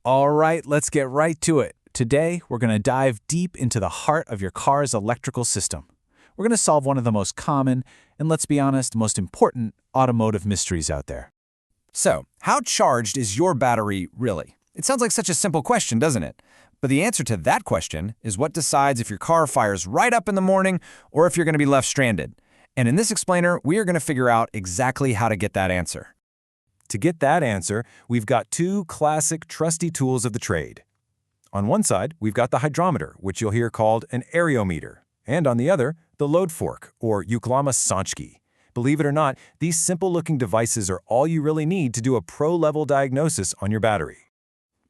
All right, let's get right to it. Today, we're going to dive deep into the heart of your car's electrical system. We're going to solve one of the most common, and let's be honest, most important automotive mysteries out there. So, how charged is your battery really? It sounds like such a simple question, doesn't it? But the answer to that question is what decides if your car fires right up in the morning or if you're going to be left stranded. And in this explainer, we are going to figure out exactly how to get that answer. To get that answer, we've got two classic trusty tools of the trade. On one side, we've got the hydrometer, which you'll hear called an areometer, and on the other, the load fork, or uklama sonchki. Believe it or not, these simple-looking devices are all you really need to do a pro-level diagnosis on your battery.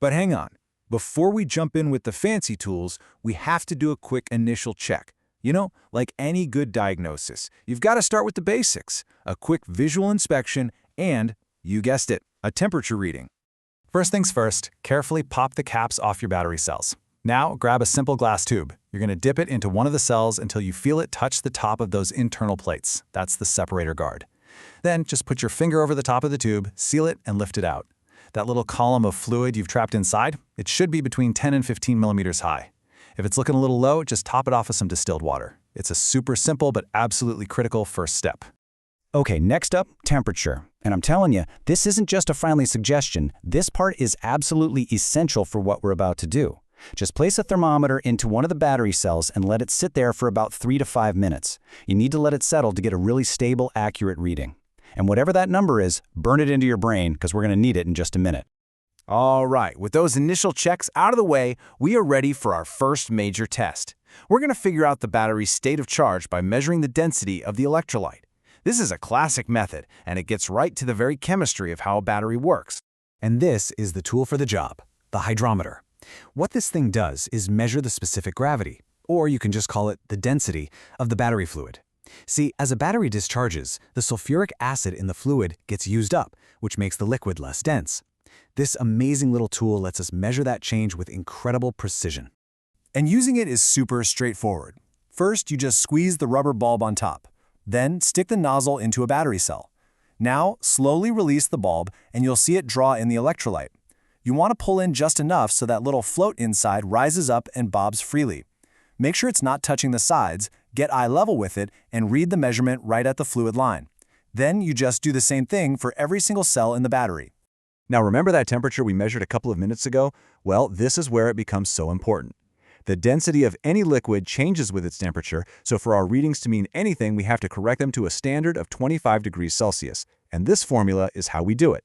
But hang on. Before we jump in with the fancy tools, we have to do a quick initial check. You know, like any good diagnosis, you've got to start with the basics, a quick visual inspection, and, you guessed it, a temperature reading. First things first, carefully pop the caps off your battery cells. Now, grab a simple glass tube. You're going to dip it into one of the cells until you feel it touch the top of those internal plates. That's the separator guard. Then, just put your finger over the top of the tube, seal it, and lift it out. That little column of fluid you've trapped inside, it should be between 10 and 15 millimeters high. If it's looking a little low, just top it off with some distilled water. It's a super simple but absolutely critical first step. Okay, next up, temperature. And I'm telling you, this isn't just a friendly suggestion. This part is absolutely essential for what we're about to do. Just place a thermometer into one of the battery cells and let it sit there for about 3 to 5 minutes. You need to let it settle to get a really stable, accurate reading. And whatever that number is, burn it into your brain because we're going to need it in just a minute. All right, with those initial checks out of the way, we are ready for our first major test. We're going to figure out the battery's state of charge by measuring the density of the electrolyte. This is a classic method, and it gets right to the very chemistry of how a battery works. And this is the tool for the job, the hydrometer. What this thing does is measure the specific gravity, or you can just call it the density, of the battery fluid. See, as a battery discharges, the sulfuric acid in the fluid gets used up, which makes the liquid less dense. This amazing little tool lets us measure that change with incredible precision. And using it is super straightforward. First, you just squeeze the rubber bulb on top. Then, stick the nozzle into a battery cell. Now, slowly release the bulb, and you'll see it draw in the electrolyte. You want to pull in just enough so that little float inside rises up and bobs freely. Make sure it's not touching the sides, get eye level with it, and read the measurement right at the fluid line. Then you just do the same thing for every single cell in the battery. Now remember that temperature we measured a couple of minutes ago? Well, this is where it becomes so important. The density of any liquid changes with its temperature, so for our readings to mean anything, we have to correct them to a standard of 25 degrees Celsius. And this formula is how we do it.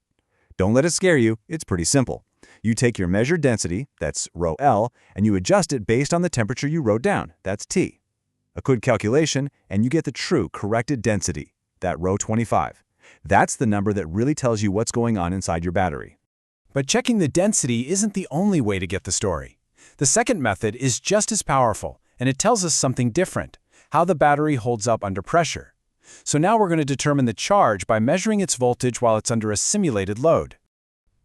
Don't let it scare you, it's pretty simple. You take your measured density, that's rho L, and you adjust it based on the temperature you wrote down, that's T. A good calculation, and you get the true corrected density, that rho 25. That's the number that really tells you what's going on inside your battery. But checking the density isn't the only way to get the story. The second method is just as powerful, and it tells us something different, how the battery holds up under pressure. So now we're going to determine the charge by measuring its voltage while it's under a simulated load.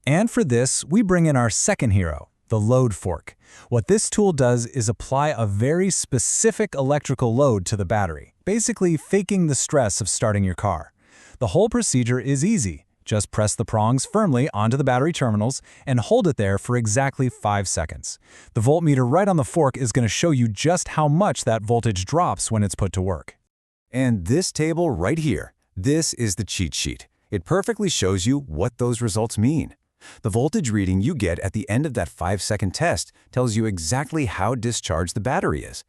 And for this, we bring in our second hero, the load fork. What this tool does is apply a very specific electrical load to the battery, basically faking the stress of starting your car. The whole procedure is easy. Just press the prongs firmly onto the battery terminals and hold it there for exactly 5 seconds. The voltmeter right on the fork is going to show you just how much that voltage drops when it's put to work. And this table right here, this is the cheat sheet. It perfectly shows you what those results mean. The voltage reading you get at the end of that 5-second test tells you exactly how discharged the battery is.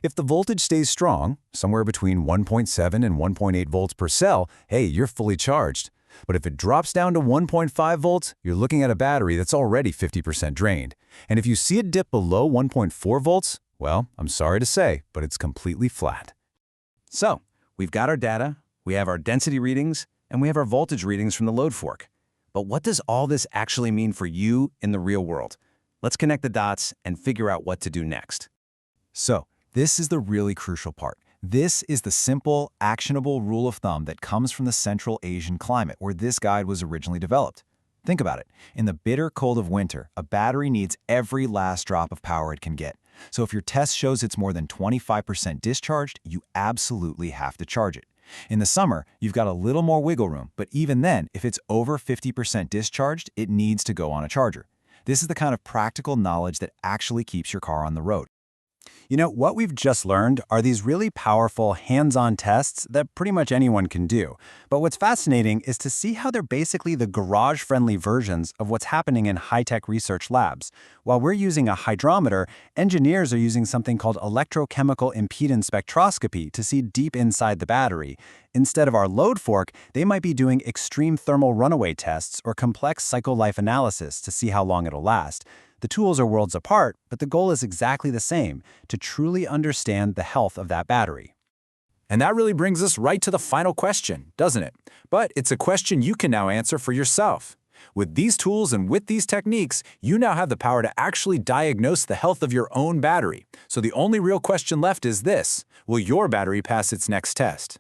If the voltage stays strong, somewhere between 1.7 and 1.8 volts per cell, hey, you're fully charged. But if it drops down to 1.5 volts, you're looking at a battery that's already 50% drained. And if you see it dip below 1.4 volts, well, I'm sorry to say, but it's completely flat. So, we've got our data, we have our density readings, and we have our voltage readings from the load fork. But what does all this actually mean for you in the real world? Let's connect the dots and figure out what to do next. So, this is the really crucial part. This is the simple, actionable rule of thumb that comes from the Central Asian climate where this guide was originally developed. Think about it. In the bitter cold of winter, a battery needs every last drop of power it can get. So if your test shows it's more than 25% discharged, you absolutely have to charge it. In the summer, you've got a little more wiggle room, but even then, if it's over 50% discharged, it needs to go on a charger. This is the kind of practical knowledge that actually keeps your car on the road. You know, what we've just learned are these really powerful hands-on tests that pretty much anyone can do. But what's fascinating is to see how they're basically the garage-friendly versions of what's happening in high-tech research labs. While we're using a hydrometer, engineers are using something called electrochemical impedance spectroscopy to see deep inside the battery. Instead of our load fork, they might be doing extreme thermal runaway tests or complex cycle life analysis to see how long it'll last. The tools are worlds apart, but the goal is exactly the same, to truly understand the health of that battery. And that really brings us right to the final question, doesn't it? But it's a question you can now answer for yourself. With these tools and with these techniques, you now have the power to actually diagnose the health of your own battery. So the only real question left is this: will your battery pass its next test?